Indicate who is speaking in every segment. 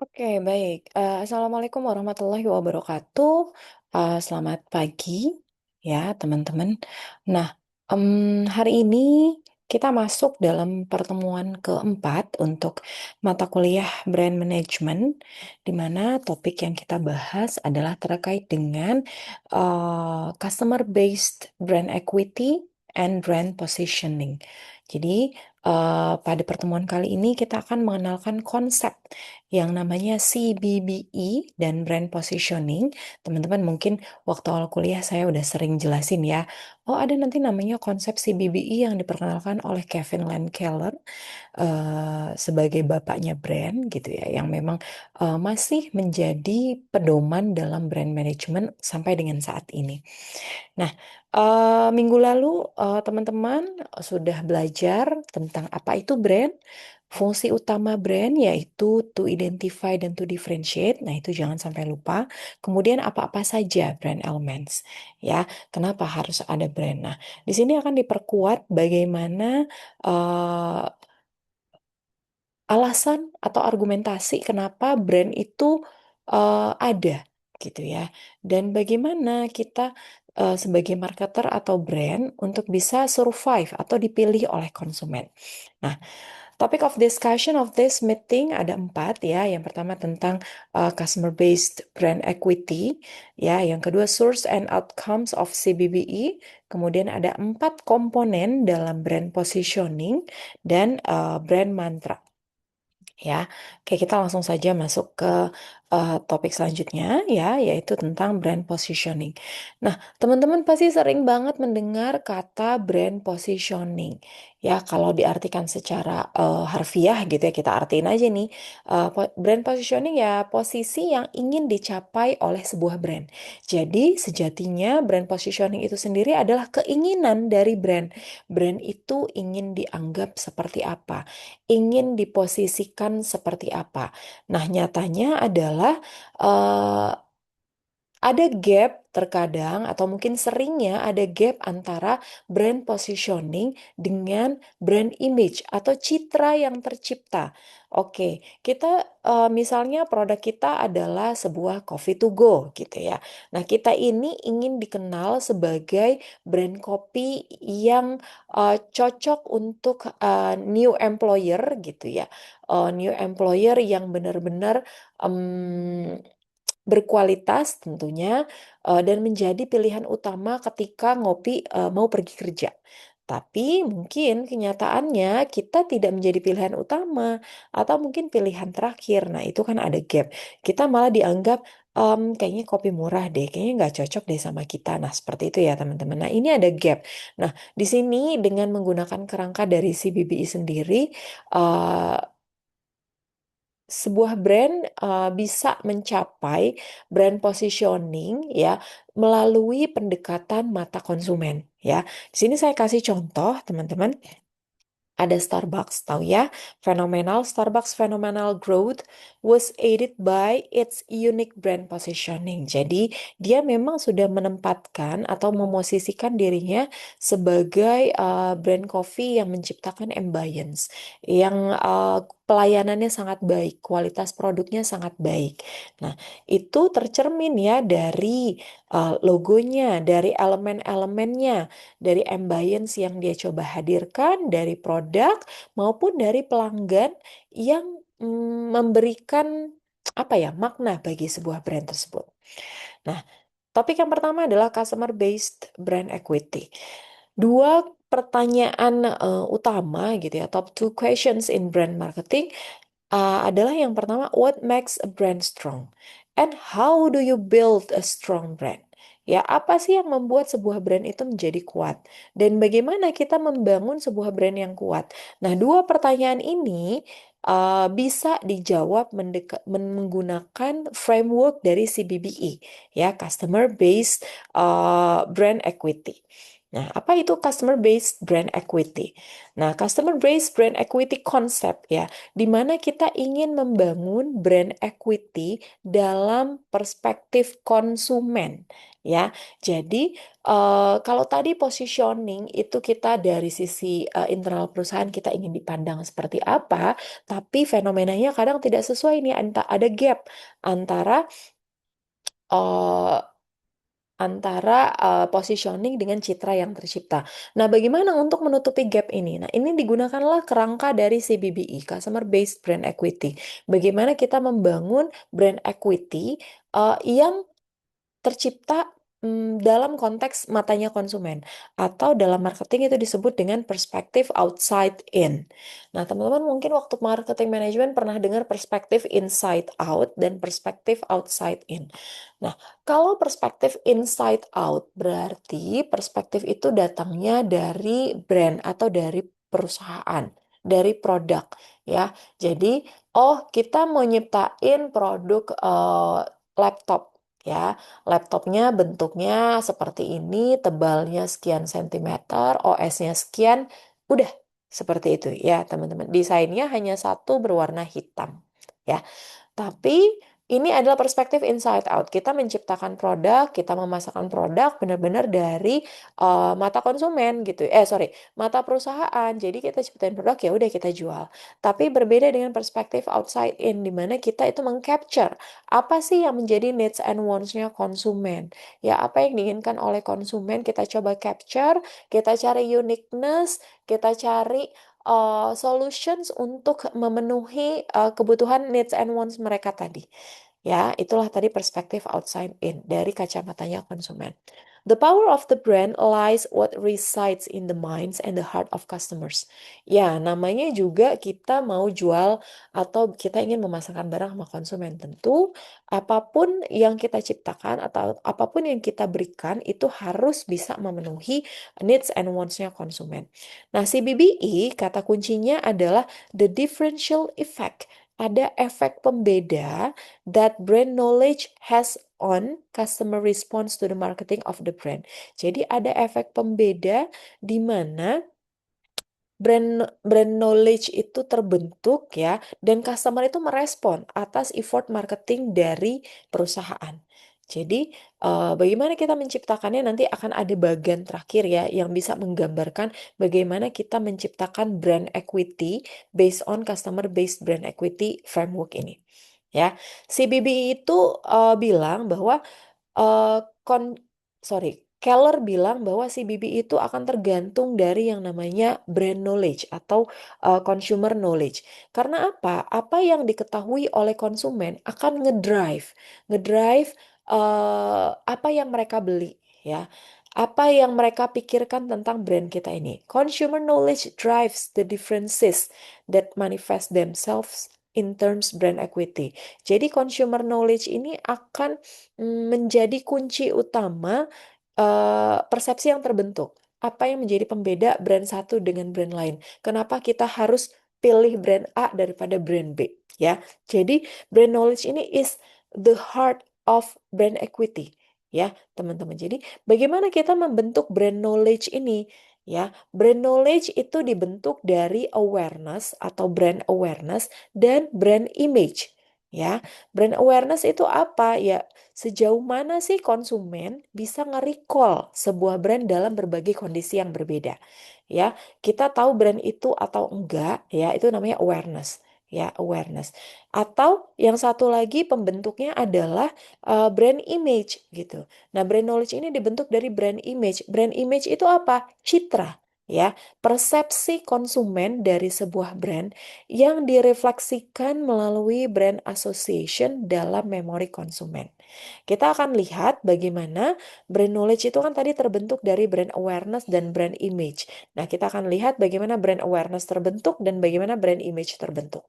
Speaker 1: Oke, baik. Assalamualaikum warahmatullahi wabarakatuh. Selamat pagi, ya, teman-teman. Nah, hari ini kita masuk dalam pertemuan keempat untuk mata kuliah Brand Management, di mana topik yang kita bahas adalah terkait dengan Customer-Based Brand Equity and Brand Positioning. Jadi, pada pertemuan kali ini kita akan mengenalkan konsep yang namanya CBBE dan brand positioning. Teman-teman mungkin waktu awal kuliah saya udah sering jelasin ya. Oh, ada nanti namanya konsep CBBE yang diperkenalkan oleh Kevin Landkeller sebagai bapaknya brand gitu ya, yang memang masih menjadi pedoman dalam brand management sampai dengan saat ini. Nah, minggu lalu teman-teman sudah belajar tentang apa itu brand. Fungsi utama brand yaitu to identify dan to differentiate. Nah, itu jangan sampai lupa. Kemudian apa-apa saja brand elements. Ya, kenapa harus ada brand? Nah, di sini akan diperkuat bagaimana eh, alasan atau argumentasi kenapa brand itu ada gitu ya. Dan bagaimana kita sebagai marketer atau brand untuk bisa survive atau dipilih oleh konsumen. Nah, topic of discussion of this meeting ada empat ya. Yang pertama tentang customer-based brand equity, ya. Yang kedua source and outcomes of CBBE. Kemudian ada empat komponen dalam brand positioning dan brand mantra. Ya, oke kita langsung saja masuk ke topik selanjutnya ya, yaitu tentang brand positioning. Nah, teman-teman pasti sering banget mendengar kata brand positioning. Ya, kalau diartikan secara harfiah gitu ya, kita artiin aja nih. Brand positioning ya posisi yang ingin dicapai oleh sebuah brand. Jadi, sejatinya brand positioning itu sendiri adalah keinginan dari brand. Brand itu ingin dianggap seperti apa, ingin diposisikan seperti apa. Nah, nyatanya adalah eh, ada gap terkadang atau mungkin seringnya ada gap antara brand positioning dengan brand image atau citra yang tercipta. Oke, kita misalnya produk kita adalah sebuah coffee to go gitu ya. Nah, kita ini ingin dikenal sebagai brand kopi yang cocok untuk new employer gitu ya. New employer yang benar-benar berkualitas tentunya dan menjadi pilihan utama ketika ngopi mau pergi kerja. Tapi mungkin kenyataannya kita tidak menjadi pilihan utama atau mungkin pilihan terakhir. Nah, itu kan ada gap. Kita malah dianggap kayaknya kopi murah deh, kayaknya nggak cocok deh sama kita. Nah, seperti itu ya teman-teman. Nah, ini ada gap. Nah, di sini dengan menggunakan kerangka dari CBBI sendiri, eh, sebuah brand bisa mencapai brand positioning ya melalui pendekatan mata konsumen ya. Di sini saya kasih contoh teman-teman. Ada Starbucks, tahu ya? Starbucks phenomenal growth was aided by its unique brand positioning. Jadi, dia memang sudah menempatkan atau memosisikan dirinya sebagai brand coffee yang menciptakan ambience, yang pelayanannya sangat baik, kualitas produknya sangat baik. Nah, itu tercermin ya dari logonya, dari elemen-elemennya, dari ambience yang dia coba hadirkan, dari produk maupun dari pelanggan yang memberikan apa ya makna bagi sebuah brand tersebut. Nah, topik yang pertama adalah customer based brand equity. Dua pertanyaan utama gitu ya, top two questions in brand marketing adalah yang pertama, what makes a brand strong? And how do you build a strong brand? Ya, apa sih yang membuat sebuah brand itu menjadi kuat? Dan bagaimana kita membangun sebuah brand yang kuat? Nah, dua pertanyaan ini bisa dijawab menggunakan framework dari CBBE, ya, Customer Based Brand Equity. Nah, apa itu customer based brand equity? Nah, customer based brand equity concept ya, di mana kita ingin membangun brand equity dalam perspektif konsumen ya. Jadi, kalau tadi positioning itu kita dari sisi internal perusahaan kita ingin dipandang seperti apa, tapi fenomenanya kadang tidak sesuai nih, ada gap antara eh, positioning dengan citra yang tercipta. Nah, bagaimana untuk menutupi gap ini? Nah, ini digunakanlah kerangka dari CBBE, Customer Based Brand Equity. Bagaimana kita membangun brand equity yang tercipta dalam konteks matanya konsumen atau dalam marketing itu disebut dengan perspektif outside in. Nah, teman-teman mungkin waktu marketing management pernah dengar perspektif inside out dan perspektif outside in. Nah, kalau perspektif inside out berarti perspektif itu datangnya dari brand atau dari perusahaan, dari produk ya. Jadi, oh kita mau nyiptain produk laptop ya. Laptopnya bentuknya seperti ini, tebalnya sekian sentimeter, OS-nya sekian, udah seperti itu ya teman-teman. Desainnya hanya satu berwarna hitam ya. Tapi ini adalah perspektif inside out. Kita menciptakan produk, kita memasarkan produk benar-benar dari mata konsumen gitu. Sorry, mata perusahaan. Jadi kita ciptain produk ya udah kita jual. Tapi berbeda dengan perspektif outside in, di mana kita itu mengcapture apa sih yang menjadi needs and wants-nya konsumen. Ya, apa yang diinginkan oleh konsumen kita coba capture, kita cari uniqueness, kita cari solutions untuk memenuhi kebutuhan needs and wants mereka tadi. Ya, itulah tadi perspektif outside in dari kacamatanya konsumen. The power of the brand lies what resides in the minds and the heart of customers. Ya, namanya juga kita mau jual atau kita ingin memasarkan barang sama konsumen. Tentu apapun yang kita ciptakan atau apapun yang kita berikan itu harus bisa memenuhi needs and wants-nya konsumen. Nah, CBBE kata kuncinya adalah the differential effect. Ada efek pembeda that brand knowledge has on customer response to the marketing of the brand. Jadi ada efek pembeda di mana brand knowledge itu terbentuk ya, dan customer itu merespon atas effort marketing dari perusahaan. Jadi bagaimana kita menciptakannya nanti akan ada bagian terakhir ya yang bisa menggambarkan bagaimana kita menciptakan brand equity based on customer based brand equity framework ini. Ya, CBBI itu bilang bahwa eh kon sorry, Keller bilang bahwa CBB itu akan tergantung dari yang namanya brand knowledge atau consumer knowledge. Karena apa? Apa yang diketahui oleh konsumen akan ngedrive apa yang mereka beli ya. Apa yang mereka pikirkan tentang brand kita ini. Consumer knowledge drives the differences that manifest themselves in terms brand equity. Jadi consumer knowledge ini akan menjadi kunci utama persepsi yang terbentuk. Apa yang menjadi pembeda brand satu dengan brand lain? Kenapa kita harus pilih brand A daripada brand B? Ya, jadi brand knowledge ini is the heart of brand equity. Ya, teman-teman. Jadi, bagaimana kita membentuk brand knowledge ini? Ya, brand knowledge itu dibentuk dari awareness atau brand awareness dan brand image. Ya, brand awareness itu apa? Ya, sejauh mana sih konsumen bisa nge-recall sebuah brand dalam berbagai kondisi yang berbeda? Ya, kita tahu brand itu atau enggak, ya, itu namanya awareness. Ya, awareness. Atau yang satu lagi pembentuknya adalah brand image gitu. Nah, brand knowledge ini dibentuk dari brand image. Brand image itu apa? Citra. Ya, persepsi konsumen dari sebuah brand yang direfleksikan melalui brand association dalam memori konsumen. Kita akan lihat bagaimana brand knowledge itu kan tadi terbentuk dari brand awareness dan brand image. Nah, kita akan lihat bagaimana brand awareness terbentuk dan bagaimana brand image terbentuk.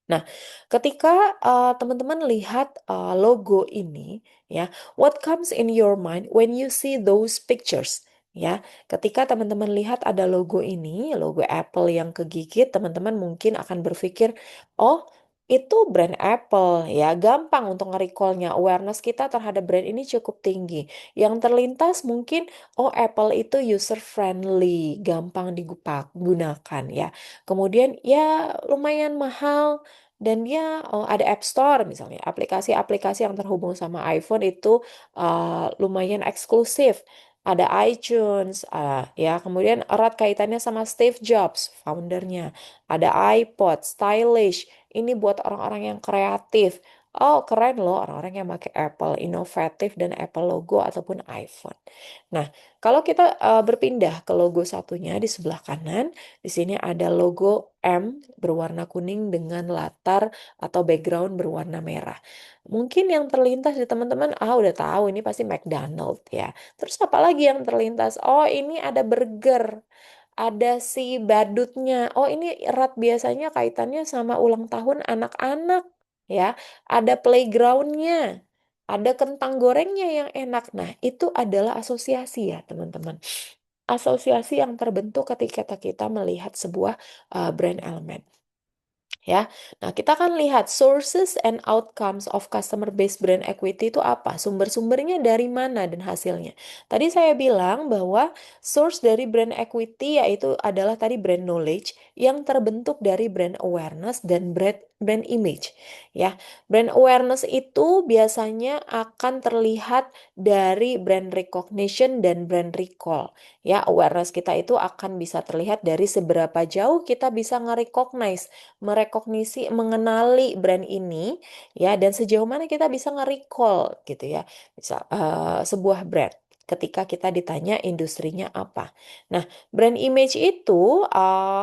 Speaker 1: Nah, ketika teman-teman lihat logo ini, ya, what comes in your mind when you see those pictures? Ya, ketika teman-teman lihat ada logo ini, logo Apple yang kegigit, teman-teman mungkin akan berpikir, oh, itu brand Apple ya, gampang untuk nge-recall-nya. Awareness kita terhadap brand ini cukup tinggi. Yang terlintas mungkin, oh Apple itu user friendly, gampang digunakan ya. Kemudian ya lumayan mahal dan dia ada App Store misalnya. Aplikasi-aplikasi yang terhubung sama iPhone itu lumayan eksklusif. Ada iTunes, ya. Kemudian erat kaitannya sama Steve Jobs, foundernya. Ada iPod, stylish. Ini buat orang-orang yang kreatif. Oh, keren loh orang-orang yang pakai Apple, inovatif dan Apple logo ataupun iPhone. Nah, kalau kita berpindah ke logo satunya di sebelah kanan, di sini ada logo M berwarna kuning dengan latar atau background berwarna merah. Mungkin yang terlintas di teman-teman, udah tahu ini pasti McDonald ya. Terus apa lagi yang terlintas? Oh, ini ada burger, ada si badutnya. Oh, ini erat biasanya kaitannya sama ulang tahun anak-anak ya. Ada playgroundnya, ada kentang gorengnya yang enak. Nah, itu adalah asosiasi ya, teman-teman. Asosiasi yang terbentuk ketika kita melihat sebuah brand element. Ya, nah kita akan lihat sources and outcomes of customer-based brand equity itu apa? Sumber-sumbernya dari mana dan hasilnya. Tadi saya bilang bahwa source dari brand equity yaitu adalah tadi brand knowledge yang terbentuk dari brand awareness dan brand image. Ya, brand awareness itu biasanya akan terlihat dari brand recognition dan brand recall. Ya, awareness kita itu akan bisa terlihat dari seberapa jauh kita bisa nge-recognize, merekognisi, mengenali brand ini ya, dan sejauh mana kita bisa nge-recall gitu ya. Bisa sebuah brand ketika kita ditanya industrinya apa. Nah, brand image itu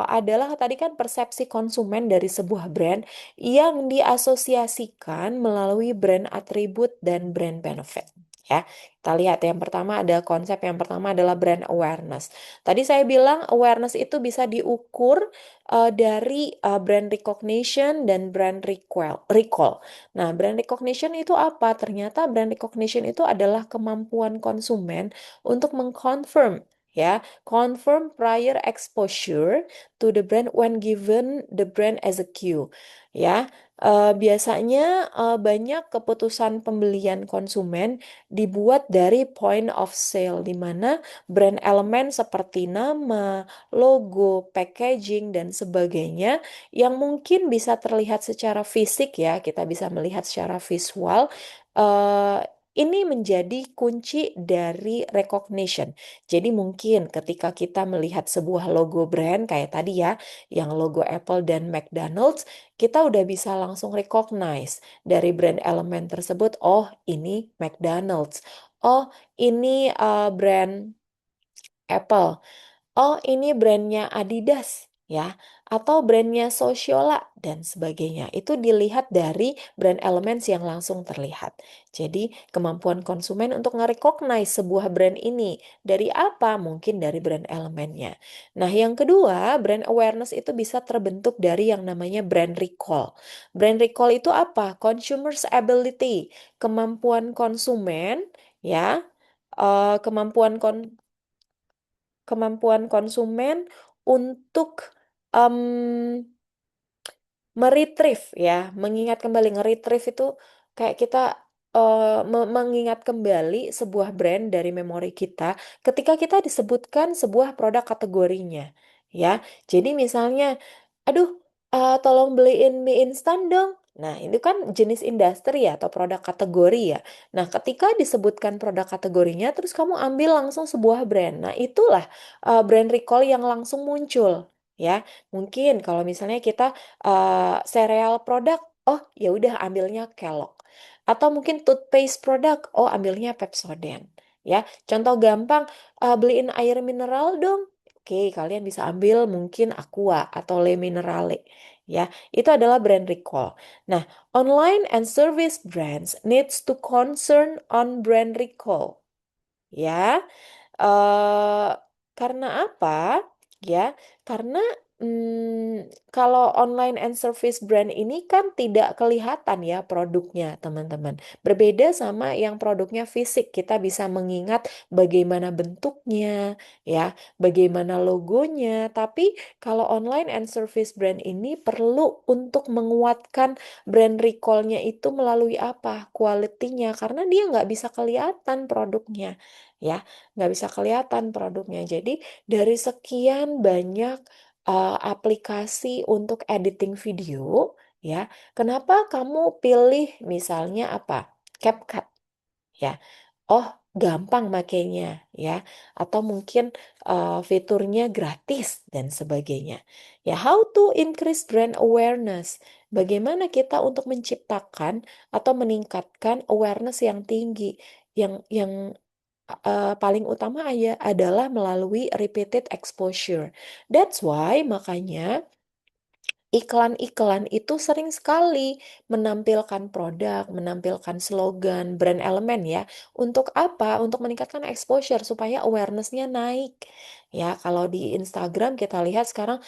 Speaker 1: adalah tadi kan persepsi konsumen dari sebuah brand yang diasosiasikan melalui brand atribut dan brand benefit. Ya, kita lihat yang pertama ada konsep yang pertama adalah brand awareness. Tadi saya bilang awareness itu bisa diukur dari brand recognition dan brand recall. Nah, brand recognition itu apa? Ternyata brand recognition itu adalah kemampuan konsumen untuk mengconfirm ya, confirm prior exposure to the brand when given the brand as a cue. Ya, biasanya banyak keputusan pembelian konsumen dibuat dari point of sale, di mana brand elemen seperti nama, logo, packaging, dan sebagainya yang mungkin bisa terlihat secara fisik ya, kita bisa melihat secara visual. eh, ini menjadi kunci dari recognition. Jadi mungkin ketika kita melihat sebuah logo brand kayak tadi ya, yang logo Apple dan McDonald's, kita udah bisa langsung recognize dari brand elemen tersebut, oh ini McDonald's, oh ini brand Apple. Oh, ini brandnya Adidas ya, atau brandnya Sociola dan sebagainya. Itu dilihat dari brand elements yang langsung terlihat. Jadi, kemampuan konsumen untuk nge-recognize sebuah brand ini dari apa? Mungkin dari brand elemennya. Nah, yang kedua, brand awareness itu bisa terbentuk dari yang namanya brand recall. Brand recall itu apa? Consumers ability, kemampuan konsumen ya, kemampuan konsumen untuk em, meretrieve ya, mengingat kembali. Nge-retrieve itu kayak kita mengingat kembali sebuah brand dari memori kita ketika kita disebutkan sebuah produk kategorinya ya. Jadi misalnya, aduh, tolong beliin mie instan dong. Nah, itu kan jenis industri ya atau produk kategori ya. Nah, ketika disebutkan produk kategorinya terus kamu ambil langsung sebuah brand. Nah, itulah brand recall yang langsung muncul ya. Mungkin kalau misalnya kita sereal produk, oh ya udah ambilnya Kellogg. Atau mungkin toothpaste produk, oh ambilnya Pepsodent. Ya, contoh gampang, beliin air mineral dong. Oke, kalian bisa ambil mungkin Aqua atau Le Minerale. Ya, itu adalah brand recall. Nah, online and service brands needs to concern on brand recall. Ya, karena apa? ya, karena kalau online and service brand ini kan tidak kelihatan ya produknya, teman-teman. Berbeda sama yang produknya fisik, kita bisa mengingat bagaimana bentuknya, ya, bagaimana logonya. Tapi kalau online and service brand ini perlu untuk menguatkan brand recall-nya itu melalui apa? Quality-nya, karena dia nggak bisa kelihatan produknya, ya, nggak bisa kelihatan produknya. Jadi dari sekian banyak aplikasi untuk editing video, ya, kenapa kamu pilih misalnya apa? CapCut, ya. Oh, gampang makainya, ya. Atau mungkin fiturnya gratis dan sebagainya. Ya, how to increase brand awareness? Bagaimana kita untuk menciptakan atau meningkatkan awareness yang tinggi, yang paling utama aja adalah melalui repeated exposure. That's why makanya iklan-iklan itu sering sekali menampilkan produk, menampilkan slogan, brand elemen ya. Untuk apa? Untuk meningkatkan exposure supaya awareness-nya naik. Ya, kalau di Instagram kita lihat sekarang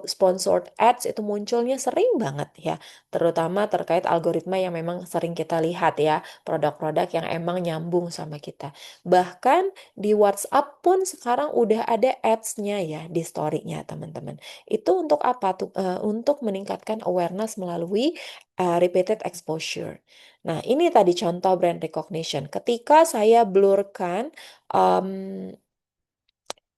Speaker 1: sponsored ads itu munculnya sering banget ya. Terutama terkait algoritma yang memang sering kita lihat ya. Produk-produk yang emang nyambung sama kita. Bahkan di WhatsApp pun sekarang udah ada ads-nya ya di story-nya teman-teman. Itu untuk apa tuh? Untuk meningkatkan awareness melalui repeated exposure. Nah, ini tadi contoh brand recognition. Ketika saya blurkan em,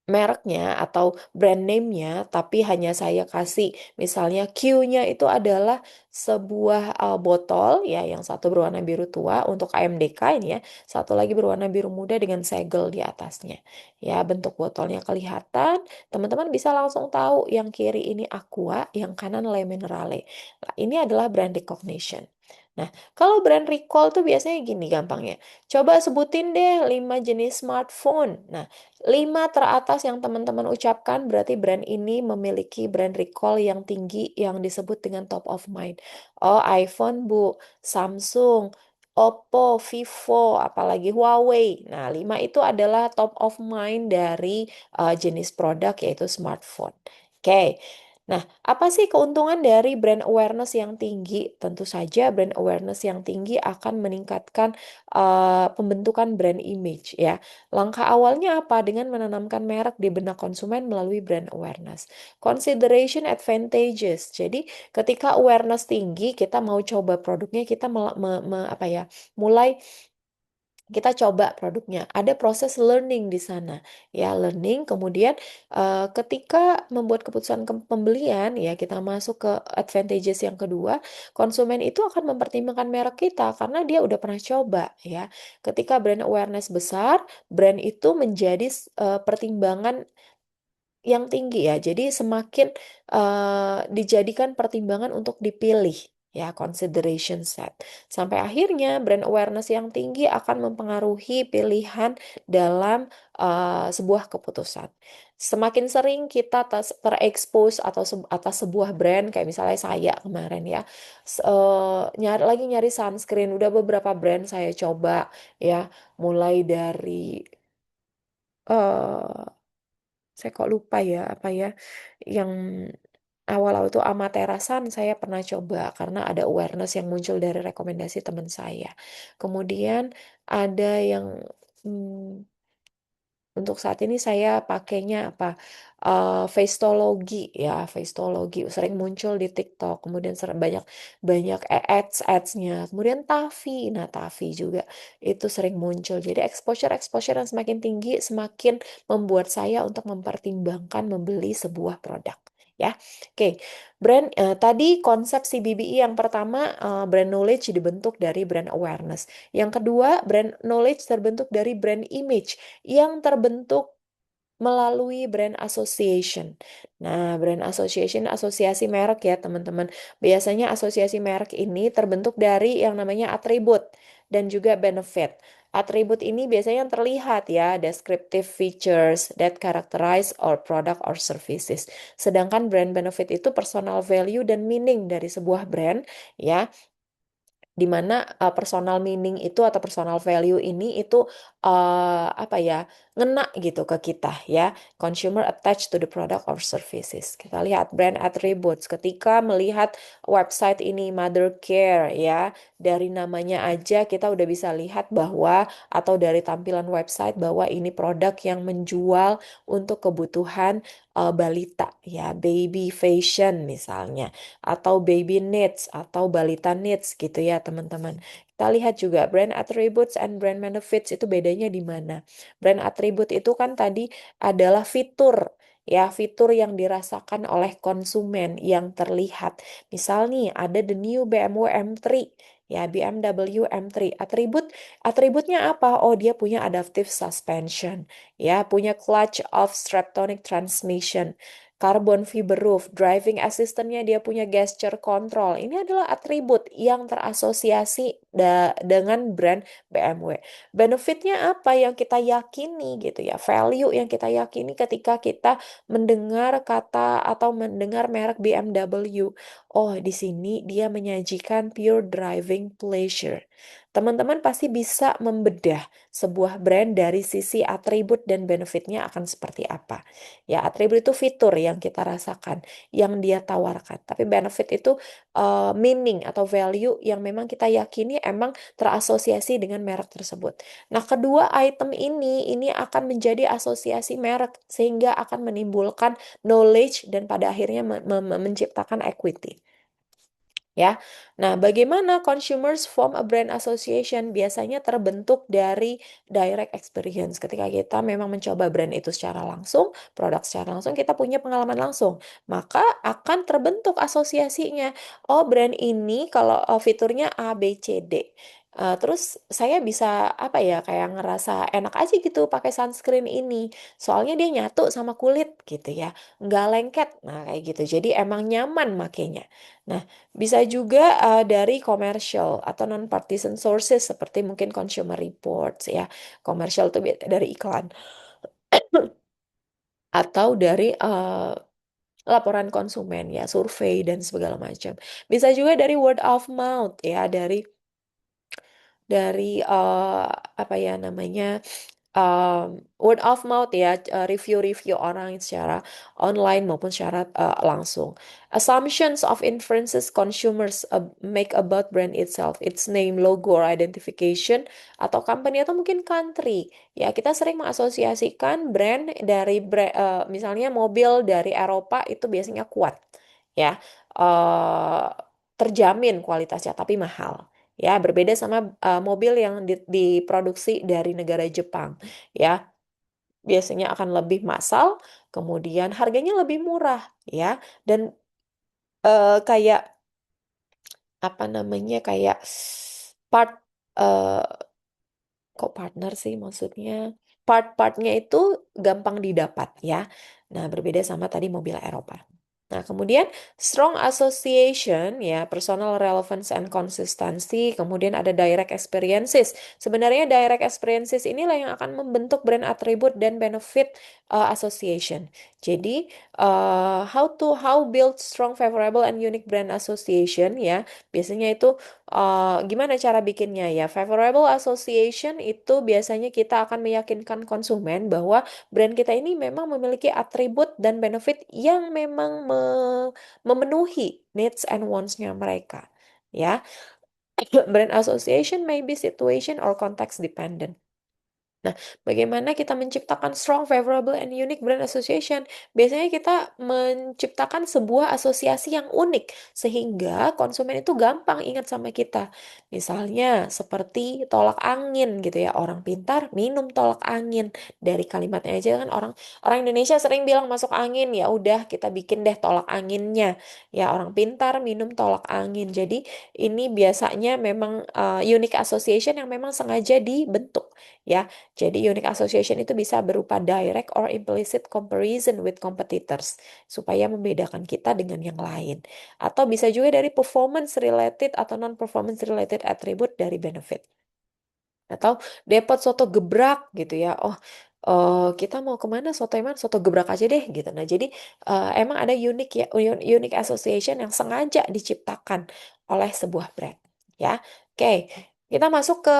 Speaker 1: mereknya atau brand name-nya, tapi hanya saya kasih misalnya Q-nya itu adalah sebuah botol ya, yang satu berwarna biru tua untuk AMDK ini ya, satu lagi berwarna biru muda dengan segel di atasnya. Ya, bentuk botolnya kelihatan, teman-teman bisa langsung tahu yang kiri ini Aqua, yang kanan Le Minerale. Nah, ini adalah brand recognition. Nah, kalau brand recall tuh biasanya gini gampangnya. Coba sebutin deh 5 jenis smartphone. Nah, 5 teratas yang teman-teman ucapkan berarti brand ini memiliki brand recall yang tinggi yang disebut dengan top of mind. Oh, iPhone, Bu, Samsung, Oppo, Vivo, apalagi Huawei. Nah, 5 itu adalah top of mind dari jenis produk yaitu smartphone. Oke. Nah, apa sih keuntungan dari brand awareness yang tinggi? Tentu saja brand awareness yang tinggi akan meningkatkan pembentukan brand image ya. Langkah awalnya apa? Dengan menanamkan merek di benak konsumen melalui brand awareness. Consideration advantages. Jadi, ketika awareness tinggi, kita mau coba produknya, kita apa ya, mulai kita coba produknya. Ada proses learning di sana. Ya, learning kemudian ketika membuat keputusan pembelian ya kita masuk ke advantages yang kedua, konsumen itu akan mempertimbangkan merek kita karena dia udah pernah coba ya. Ketika brand awareness besar, brand itu menjadi pertimbangan yang tinggi ya. Jadi semakin dijadikan pertimbangan untuk dipilih ya, consideration set. Sampai akhirnya brand awareness yang tinggi akan mempengaruhi pilihan dalam sebuah keputusan. Semakin sering kita terekspos atau atas sebuah brand kayak misalnya saya kemarin ya, lagi nyari sunscreen udah beberapa brand saya coba ya, mulai dari eh saya kok lupa ya apa ya yang awal-awal itu Amatera Sun saya pernah coba karena ada awareness yang muncul dari rekomendasi teman saya. Kemudian ada yang hmm, untuk saat ini saya pakainya apa? Faceology ya, Faceology sering muncul di TikTok. Kemudian banyak banyak ads-adsnya. Kemudian Tavi, nah Tavi juga itu sering muncul. Jadi exposure yang semakin tinggi semakin membuat saya untuk mempertimbangkan membeli sebuah produk. Ya, oke. Tadi konsep CBBI yang pertama brand knowledge dibentuk dari brand awareness. Yang kedua brand knowledge terbentuk dari brand image yang terbentuk melalui brand association. Nah, brand association asosiasi merek ya, teman-teman. Biasanya asosiasi merek ini terbentuk dari yang namanya atribut dan juga benefit. Atribut ini biasanya yang terlihat ya, descriptive features that characterize our product or services. Sedangkan brand benefit itu personal value dan meaning dari sebuah brand ya. di mana personal meaning itu atau personal value ini itu apa ya, ngena gitu ke kita ya. Consumer attached to the product or services. Kita lihat brand attributes ketika melihat website ini Mother Care ya, dari namanya aja kita udah bisa lihat bahwa atau dari tampilan website bahwa ini produk yang menjual untuk kebutuhan balita ya, baby fashion misalnya, atau baby needs atau balita needs gitu ya teman-teman. Kita lihat juga brand attributes and brand benefits itu bedanya di mana. Brand attribute itu kan tadi adalah fitur ya, fitur yang dirasakan oleh konsumen yang terlihat. Misal nih ada the new BMW M3 ya, BMW M3. Atributnya apa? Oh, dia punya adaptive suspension ya, punya clutch of straptonic transmission, carbon fiber roof, driving assistantnya dia punya gesture control. Ini adalah atribut yang terasosiasi dengan brand BMW. Benefitnya apa yang kita yakini gitu ya, value yang kita yakini ketika kita mendengar kata atau mendengar merek BMW. Oh, di sini dia menyajikan pure driving pleasure. Teman-teman pasti bisa membedah sebuah brand dari sisi atribut dan benefitnya akan seperti apa. Ya, atribut itu fitur yang kita rasakan, yang dia tawarkan. Tapi benefit itu meaning atau value yang memang kita yakini emang terasosiasi dengan merek tersebut. Nah, kedua item ini akan menjadi asosiasi merek sehingga akan menimbulkan knowledge dan pada akhirnya menciptakan equity. Ya, nah bagaimana consumers form a brand association? Biasanya terbentuk dari direct experience. Ketika kita memang mencoba brand itu secara langsung, produk secara langsung, kita punya pengalaman langsung, maka akan terbentuk asosiasinya. Oh, brand ini kalau fiturnya A, B, C, D. Terus saya bisa apa ya, kayak ngerasa enak aja gitu pakai sunscreen ini. Soalnya dia nyatu sama kulit gitu ya, nggak lengket. Nah kayak gitu. Jadi emang nyaman makainya. Nah, bisa juga dari commercial atau non-partisan sources seperti mungkin consumer reports ya. Commercial itu dari iklan atau dari laporan konsumen ya, survei dan segala macam. Bisa juga dari word of mouth ya, dari apa ya namanya, word of mouth ya, review-review orang secara online maupun secara langsung. Assumptions of inferences consumers make about brand itself, its name, logo, or identification, atau company atau mungkin country. Ya, kita sering mengasosiasikan brand dari misalnya mobil dari Eropa itu biasanya kuat, ya, eh, terjamin kualitasnya tapi mahal. Ya, berbeda sama mobil yang diproduksi dari negara Jepang ya, biasanya akan lebih massal, kemudian harganya lebih murah ya, dan kayak apa namanya, kayak part eh, kok partner sih maksudnya, part-partnya itu gampang didapat ya. Nah, berbeda sama tadi mobil Eropa. Nah, kemudian strong association ya, personal relevance and consistency, kemudian ada direct experiences. Sebenarnya direct experiences inilah yang akan membentuk brand attribute dan benefit association. Jadi, how build strong, favorable and unique brand association ya. Biasanya itu gimana cara bikinnya ya? Favorable association itu biasanya kita akan meyakinkan konsumen bahwa brand kita ini memang memiliki atribut dan benefit yang memang memenuhi needs and wants-nya mereka. Ya, brand association may be situation or context dependent. Nah, bagaimana kita menciptakan strong, favorable, and unique brand association? Biasanya kita menciptakan sebuah asosiasi yang unik, sehingga konsumen itu gampang ingat sama kita. Misalnya, seperti tolak angin gitu ya. Orang pintar minum tolak angin. Dari kalimatnya aja kan orang orang Indonesia sering bilang masuk angin, ya udah kita bikin deh tolak anginnya. Ya, orang pintar minum tolak angin. Jadi, ini biasanya memang unique association yang memang sengaja dibentuk. Ya, jadi unique association itu bisa berupa direct or implicit comparison with competitors supaya membedakan kita dengan yang lain. Atau bisa juga dari performance related atau non-performance related attribute dari benefit. Atau depot soto gebrak gitu ya. Oh, kita mau kemana soto emang soto gebrak aja deh gitu. Nah, jadi emang ada unique ya, unique association yang sengaja diciptakan oleh sebuah brand. Ya, Oke, kita masuk ke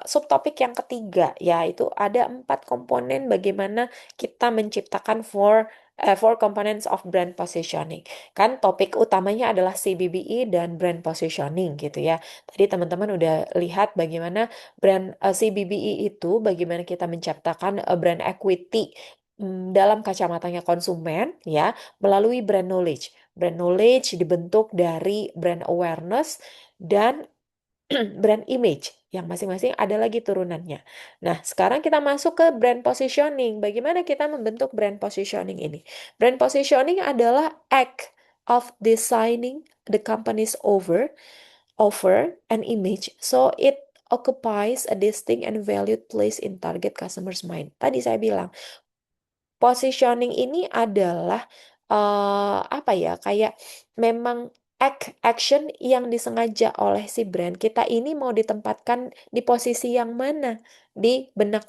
Speaker 1: subtopik yang ketiga, yaitu ada 4 komponen bagaimana kita menciptakan four components of brand positioning. Kan topik utamanya adalah CBBE dan brand positioning gitu ya. Tadi teman-teman udah lihat bagaimana CBBE itu, bagaimana kita menciptakan brand equity dalam kacamatanya konsumen ya, melalui brand knowledge. Brand knowledge dibentuk dari brand awareness dan brand image yang masing-masing ada lagi turunannya. Nah, sekarang kita masuk ke brand positioning. Bagaimana kita membentuk brand positioning ini? Brand positioning adalah act of designing the company's offer and image so it occupies a distinct and valued place in target customers' mind. Tadi saya bilang positioning ini adalah apa ya, kayak memang action yang disengaja oleh si brand kita ini mau ditempatkan di posisi yang mana di benak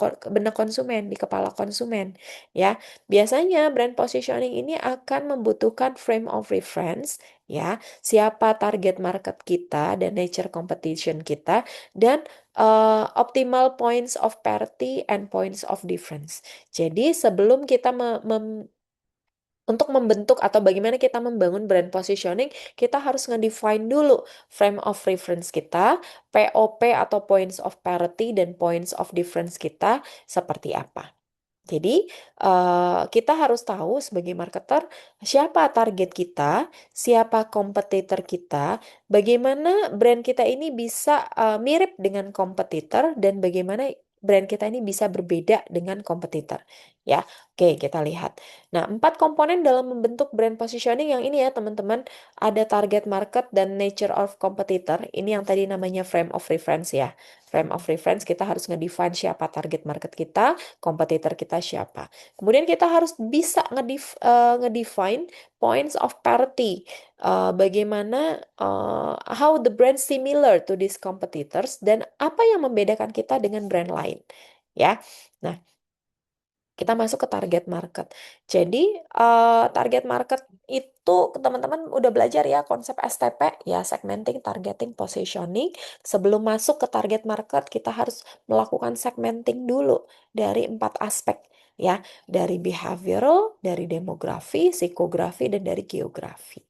Speaker 1: konsumen, di kepala konsumen ya. Biasanya brand positioning ini akan membutuhkan frame of reference ya, siapa target market kita dan nature competition kita, dan optimal points of parity and points of difference. Jadi sebelum kita untuk membentuk atau bagaimana kita membangun brand positioning, kita harus ngedefine dulu frame of reference kita, POP atau points of parity dan points of difference kita seperti apa. Jadi, kita harus tahu sebagai marketer siapa target kita, siapa kompetitor kita, bagaimana brand kita ini bisa mirip dengan kompetitor, dan bagaimana brand kita ini bisa berbeda dengan kompetitor. Ya, oke, kita lihat. Nah, 4 komponen dalam membentuk brand positioning yang ini ya, teman-teman. Ada target market dan nature of competitor. Ini yang tadi namanya frame of reference ya. Frame of reference, kita harus ngedefine siapa target market kita, kompetitor kita siapa. Kemudian kita harus bisa ngedefine points of parity. Bagaimana how the brand similar to these competitors, dan apa yang membedakan kita dengan brand lain. Ya. Nah, kita masuk ke target market. Jadi, target market itu teman-teman udah belajar ya konsep STP ya, segmenting, targeting, positioning. Sebelum masuk ke target market, kita harus melakukan segmenting dulu dari 4 aspek ya, dari behavioral, dari demografi, psikografi, dan dari geografi.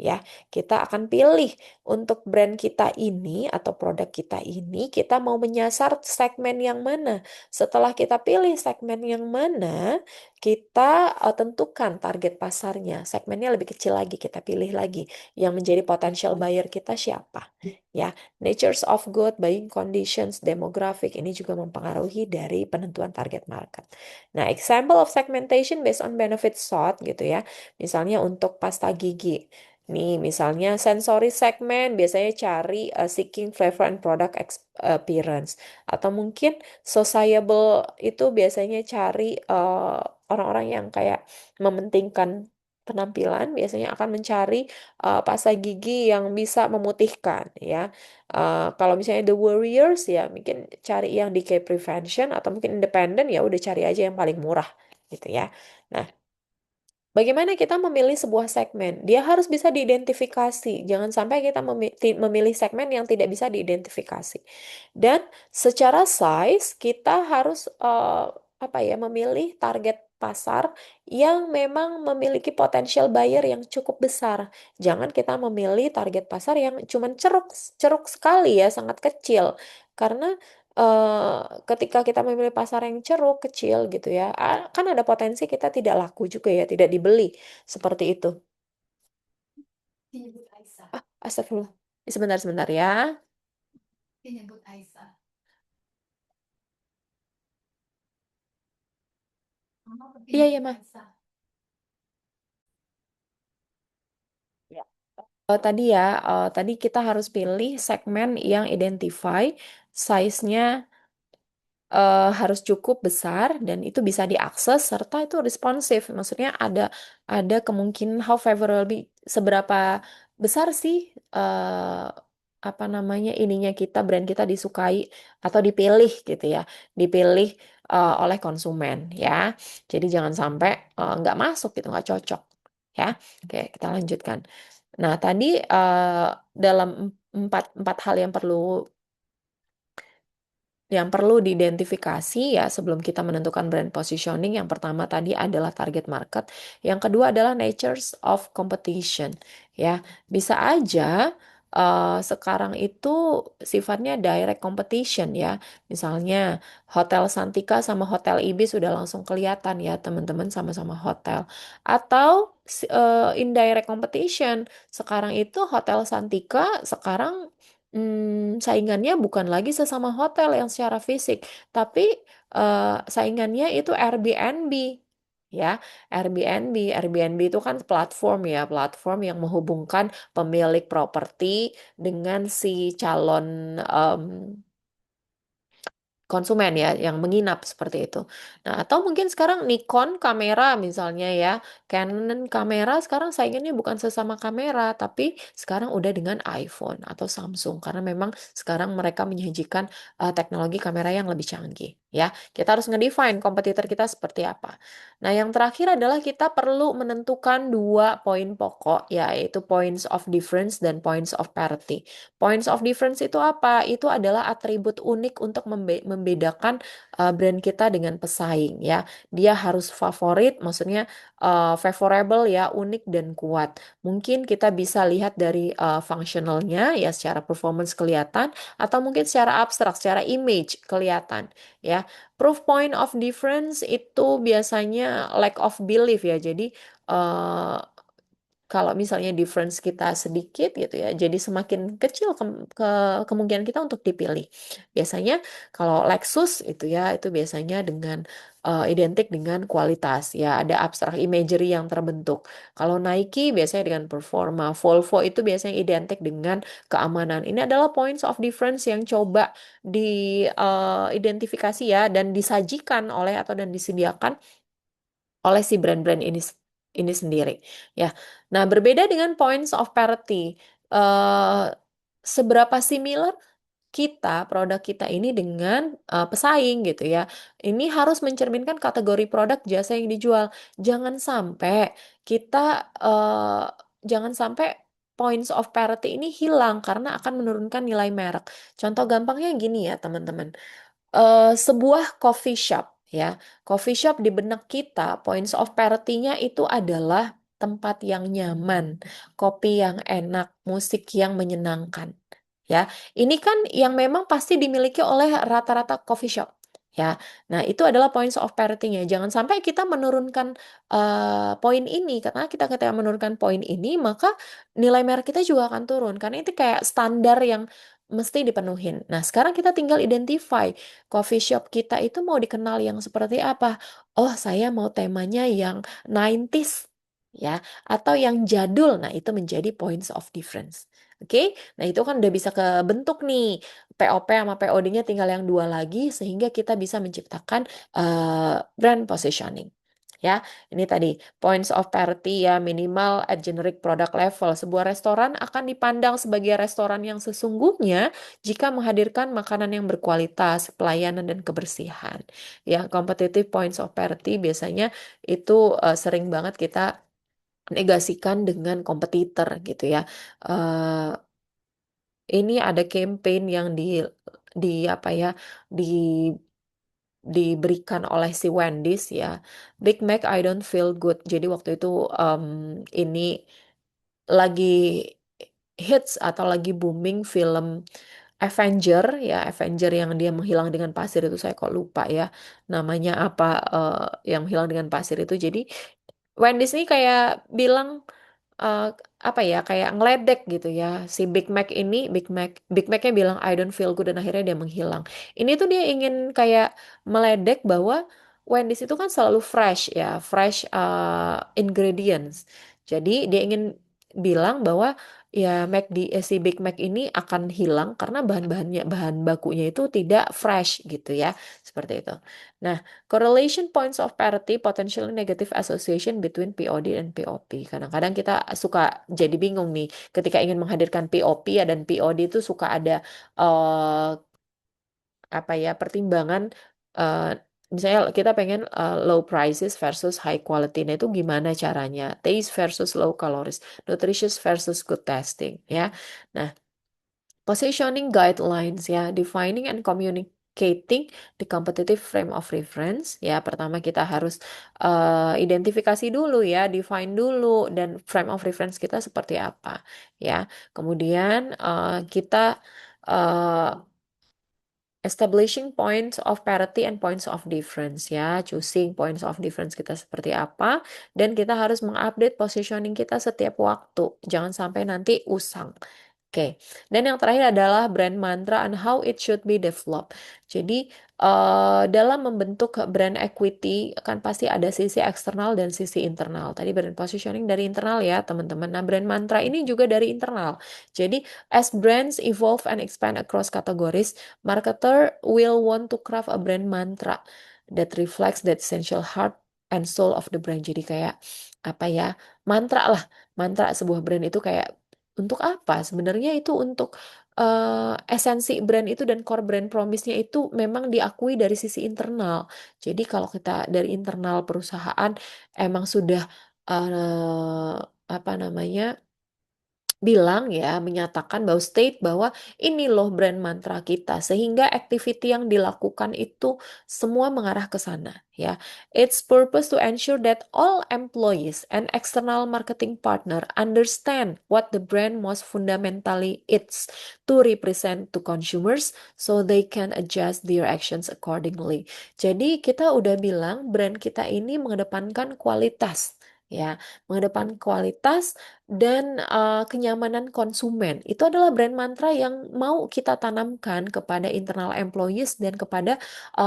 Speaker 1: Ya, kita akan pilih untuk brand kita ini atau produk kita ini, kita mau menyasar segmen yang mana. Setelah kita pilih segmen yang mana, kita tentukan target pasarnya. Segmennya lebih kecil lagi, kita pilih lagi. Yang menjadi potential buyer kita siapa? Ya, natures of good, buying conditions, demographic, ini juga mempengaruhi dari penentuan target market. Nah, example of segmentation based on benefit sought gitu ya. Misalnya untuk pasta gigi. Nih, misalnya sensory segment biasanya cari seeking flavor and product appearance. Atau mungkin sociable itu biasanya cari orang-orang yang kayak mementingkan penampilan, biasanya akan mencari pasta gigi yang bisa memutihkan ya. Kalau misalnya the warriors ya mungkin cari yang decay prevention, atau mungkin independent ya udah cari aja yang paling murah gitu ya. Nah, bagaimana kita memilih sebuah segmen? Dia harus bisa diidentifikasi. Jangan sampai kita memilih segmen yang tidak bisa diidentifikasi. Dan secara size, kita harus apa ya, memilih target pasar yang memang memiliki potential buyer yang cukup besar. Jangan kita memilih target pasar yang cuman ceruk ceruk sekali ya, sangat kecil. Karena ketika kita memilih pasar yang ceruk kecil gitu ya, kan ada potensi kita tidak laku juga ya, tidak dibeli seperti itu. Astagfirullah. Sebentar-sebentar ya. Iya, iya, Mah. Ya. Tadi ya, tadi kita harus pilih segmen yang identify size-nya harus cukup besar dan itu bisa diakses serta itu responsif. Maksudnya ada kemungkinan how favorable, seberapa besar sih eh, apa namanya ininya kita, brand kita disukai atau dipilih gitu ya, dipilih oleh konsumen ya. Jadi jangan sampai nggak masuk gitu, nggak cocok ya. Oke, kita lanjutkan. Nah, tadi dalam empat hal yang perlu yang perlu diidentifikasi ya sebelum kita menentukan brand positioning, yang pertama tadi adalah target market, yang kedua adalah natures of competition. Ya, bisa aja sekarang itu sifatnya direct competition ya. Misalnya Hotel Santika sama Hotel Ibis sudah langsung kelihatan ya teman-teman, sama-sama hotel. Atau indirect competition. Sekarang itu Hotel Santika sekarang saingannya bukan lagi sesama hotel yang secara fisik, tapi saingannya itu Airbnb. Ya, Airbnb itu kan platform ya, platform yang menghubungkan pemilik properti dengan si calon em, konsumen ya yang menginap seperti itu. Nah, atau mungkin sekarang Nikon kamera misalnya ya, Canon kamera sekarang saingannya bukan sesama kamera, tapi sekarang udah dengan iPhone atau Samsung karena memang sekarang mereka menyajikan teknologi kamera yang lebih canggih ya. Kita harus ngedefine kompetitor kita seperti apa. Nah, yang terakhir adalah kita perlu menentukan dua poin pokok yaitu points of difference dan points of parity. Points of difference itu apa? Itu adalah atribut unik untuk membedakan brand kita dengan pesaing ya. Dia harus favorit, maksudnya favorable ya, unik dan kuat. Mungkin kita bisa lihat dari functionalnya ya, secara performance kelihatan, atau mungkin secara abstrak, secara image kelihatan ya. Proof point of difference itu biasanya lack of belief ya. Jadi eh, kalau misalnya difference kita sedikit gitu ya, jadi semakin kecil kemungkinan kita untuk dipilih. Biasanya kalau Lexus itu ya, itu biasanya dengan identik dengan kualitas ya, ada abstrak imagery yang terbentuk. Kalau Nike biasanya dengan performa, Volvo itu biasanya identik dengan keamanan. Ini adalah points of difference yang coba diidentifikasi ya dan disajikan oleh atau dan disediakan oleh si brand-brand ini sendiri ya. Nah, berbeda dengan points of parity, eh, seberapa similar kita produk kita ini dengan pesaing gitu ya. Ini harus mencerminkan kategori produk jasa yang dijual. Jangan sampai kita eh, jangan sampai points of parity ini hilang karena akan menurunkan nilai merek. Contoh gampangnya gini ya, teman-teman, sebuah coffee shop ya. Coffee shop di benak kita, points of parity-nya itu adalah tempat yang nyaman, kopi yang enak, musik yang menyenangkan. Ya, ini kan yang memang pasti dimiliki oleh rata-rata coffee shop. Ya, nah itu adalah points of parity-nya. Jangan sampai kita menurunkan poin ini, karena kita ketika menurunkan poin ini, maka nilai merek kita juga akan turun. Karena itu kayak standar yang mesti dipenuhin. Nah, sekarang kita tinggal identify coffee shop kita itu mau dikenal yang seperti apa. Oh, saya mau temanya yang 90s ya, atau yang jadul. Nah, itu menjadi points of difference. Oke, nah itu kan udah bisa kebentuk nih. POP sama POD-nya tinggal yang dua lagi sehingga kita bisa menciptakan brand positioning. Ya, ini tadi points of parity ya, minimal at generic product level. Sebuah restoran akan dipandang sebagai restoran yang sesungguhnya jika menghadirkan makanan yang berkualitas, pelayanan dan kebersihan. Ya, competitive points of parity biasanya itu sering banget kita negasikan dengan kompetitor gitu ya. Eh, ini ada campaign yang di apa ya, di diberikan oleh si Wendy's ya. Big Mac I don't feel good. Jadi waktu itu em, ini lagi hits atau lagi booming film Avenger ya, Avenger yang dia menghilang dengan pasir itu, saya kok lupa ya namanya apa, yang menghilang dengan pasir itu. Jadi Wendy's ini kayak bilang eh, apa ya, kayak ngeledek gitu ya si Big Mac ini, Big Macnya bilang I don't feel good dan akhirnya dia menghilang. Ini tuh dia ingin kayak meledek bahwa Wendy's itu kan selalu fresh ya, fresh ingredients. Jadi dia ingin bilang bahwa ya si Big Mac ini akan hilang karena bahan bakunya itu tidak fresh gitu ya, seperti itu. Nah, correlation points of parity, potentially negative association between POD dan POP. Kadang-kadang kita suka jadi bingung nih ketika ingin menghadirkan POP ya dan POD itu suka ada eh, apa ya, pertimbangan, eh, misalnya kita pengen low prices versus high quality. Nah, itu gimana caranya? Taste versus low calories, nutritious versus good tasting ya. Nah, positioning guidelines ya, defining and communicating the competitive frame of reference. Ya, pertama kita harus identifikasi dulu ya, define dulu dan frame of reference kita seperti apa. Ya, kemudian kita eh, establishing points of parity and points of difference ya, choosing points of difference kita seperti apa, dan kita harus mengupdate positioning kita setiap waktu. Jangan sampai nanti usang. Oke, dan yang terakhir adalah brand mantra and how it should be developed. Jadi, dalam membentuk brand equity kan pasti ada sisi eksternal dan sisi internal. Tadi brand positioning dari internal ya, teman-teman. Nah, brand mantra ini juga dari internal. Jadi, as brands evolve and expand across categories, marketer will want to craft a brand mantra that reflects the essential heart and soul of the brand. Jadi kayak apa ya? Mantra lah. Mantra sebuah brand itu kayak untuk apa? Sebenarnya itu untuk esensi brand itu dan core brand promise-nya itu memang diakui dari sisi internal. Jadi kalau kita dari internal perusahaan emang sudah eh, apa namanya bilang ya, menyatakan bahwa state bahwa ini loh brand mantra kita, sehingga activity yang dilakukan itu semua mengarah ke sana ya. Its purpose to ensure that all employees and external marketing partner understand what the brand most fundamentally is to represent to consumers so they can adjust their actions accordingly. Jadi kita udah bilang brand kita ini mengedepankan kualitas ya, mengedepankan kualitas dan kenyamanan konsumen. Itu adalah brand mantra yang mau kita tanamkan kepada internal employees dan kepada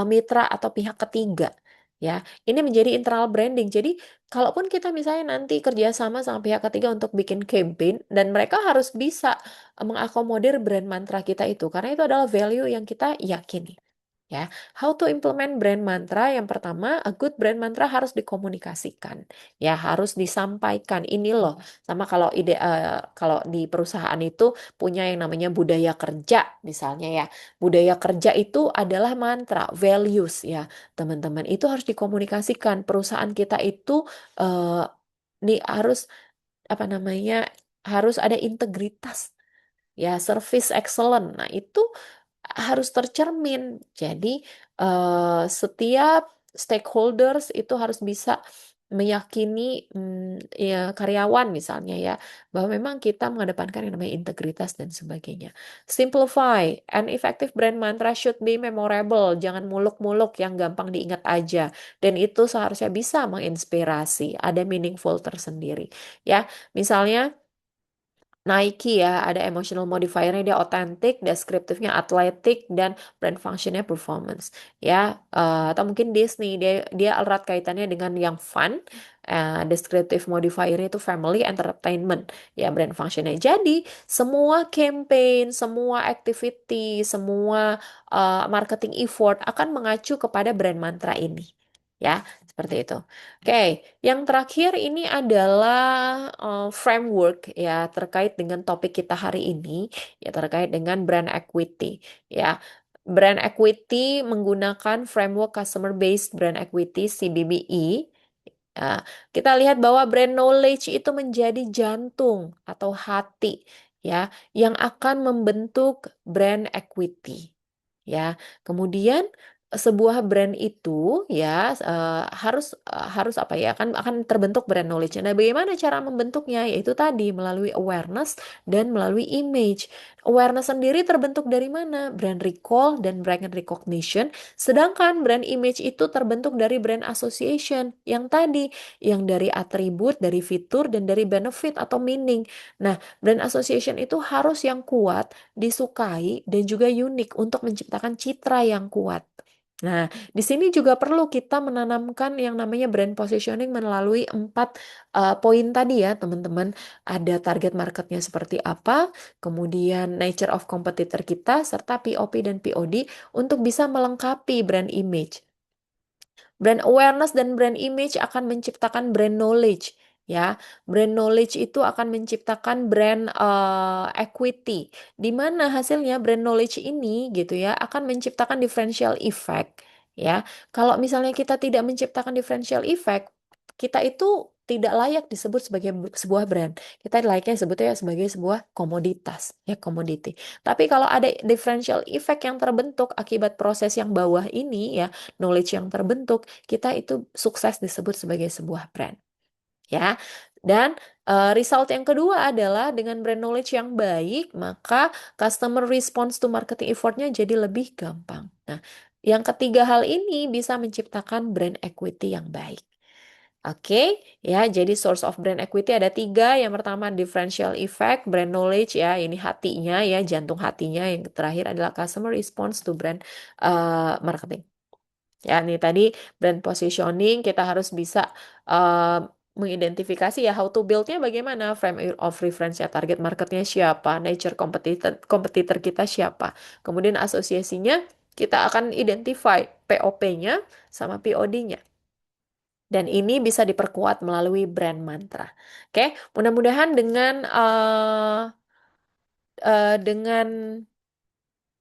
Speaker 1: mitra atau pihak ketiga. Ya, ini menjadi internal branding. Jadi, kalaupun kita misalnya nanti kerjasama sama pihak ketiga untuk bikin campaign, dan mereka harus bisa mengakomodir brand mantra kita itu, karena itu adalah value yang kita yakini. Ya, how to implement brand mantra? Yang pertama, a good brand mantra harus dikomunikasikan. Ya, harus disampaikan. Ini loh, sama kalau kalau di perusahaan itu punya yang namanya budaya kerja, misalnya ya. Budaya kerja itu adalah mantra, values ya, teman-teman. Itu harus dikomunikasikan. Perusahaan kita itu eh, nih harus apa namanya? Harus ada integritas ya, service excellent. Nah, itu harus tercermin. Jadi, setiap stakeholders itu harus bisa meyakini ya karyawan misalnya ya, bahwa memang kita mengedepankan yang namanya integritas dan sebagainya. Simplify, an effective brand mantra should be memorable. Jangan muluk-muluk yang gampang diingat aja. Dan itu seharusnya bisa menginspirasi, ada meaningful tersendiri. Ya, misalnya Nike ya, ada emotional modifiernya, dia authentic, deskriptifnya athletic, dan brand functionnya performance. Ya, atau mungkin Disney, dia erat kaitannya dengan yang fun, deskriptif modifiernya itu family entertainment, ya brand functionnya. Jadi semua campaign, semua activity, semua marketing effort akan mengacu kepada brand mantra ini. Ya, seperti itu. Oke, yang terakhir ini adalah framework ya terkait dengan topik kita hari ini ya terkait dengan brand equity ya. Brand equity menggunakan framework customer based brand equity CBBE. Nah, kita lihat bahwa brand knowledge itu menjadi jantung atau hati ya yang akan membentuk brand equity ya. Kemudian sebuah brand itu ya harus apa ya akan terbentuk brand knowledge. Nah, bagaimana cara membentuknya? Yaitu tadi melalui awareness dan melalui image. Awareness sendiri terbentuk dari mana? Brand recall dan brand recognition. Sedangkan brand image itu terbentuk dari brand association yang tadi, yang dari atribut, dari fitur dan dari benefit atau meaning. Nah, brand association itu harus yang kuat, disukai, dan juga unik untuk menciptakan citra yang kuat. Nah, di sini juga perlu kita menanamkan yang namanya brand positioning melalui 4 poin tadi ya, teman-teman. Ada target marketnya seperti apa, kemudian nature of competitor kita, serta POP dan POD untuk bisa melengkapi brand image. Brand awareness dan brand image akan menciptakan brand knowledge ya. Brand knowledge itu akan menciptakan brand equity. Di mana hasilnya brand knowledge ini gitu ya akan menciptakan differential effect ya. Kalau misalnya kita tidak menciptakan differential effect, kita itu tidak layak disebut sebagai sebuah brand. Kita layaknya sebutnya sebagai sebuah komoditas, ya komoditi. Tapi kalau ada differential effect yang terbentuk akibat proses yang bawah ini, ya knowledge yang terbentuk, kita itu sukses disebut sebagai sebuah brand. Ya, dan result yang kedua adalah dengan brand knowledge yang baik, maka customer response to marketing effortnya jadi lebih gampang. Nah, yang ketiga hal ini bisa menciptakan brand equity yang baik. Oke, ya, jadi source of brand equity ada tiga. Yang pertama differential effect, brand knowledge ya, ini hatinya ya, jantung hatinya. Yang terakhir adalah customer response to brand marketing. Ya, nih tadi brand positioning kita harus bisa uh, mengidentifikasi ya how to build-nya bagaimana, frame of reference-nya, target marketnya siapa, nature kompetitor kita siapa. Kemudian asosiasinya kita akan identify POP-nya sama POD-nya. Dan ini bisa diperkuat melalui brand mantra. Oke, mudah-mudahan dengan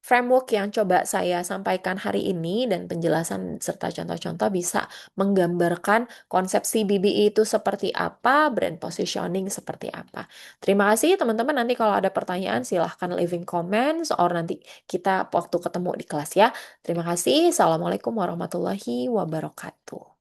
Speaker 1: framework yang coba saya sampaikan hari ini dan penjelasan serta contoh-contoh bisa menggambarkan konsep CBBI itu seperti apa, brand positioning seperti apa. Terima kasih teman-teman. Nanti kalau ada pertanyaan silahkan leaving comments or nanti kita waktu ketemu di kelas ya. Terima kasih. Assalamualaikum warahmatullahi wabarakatuh.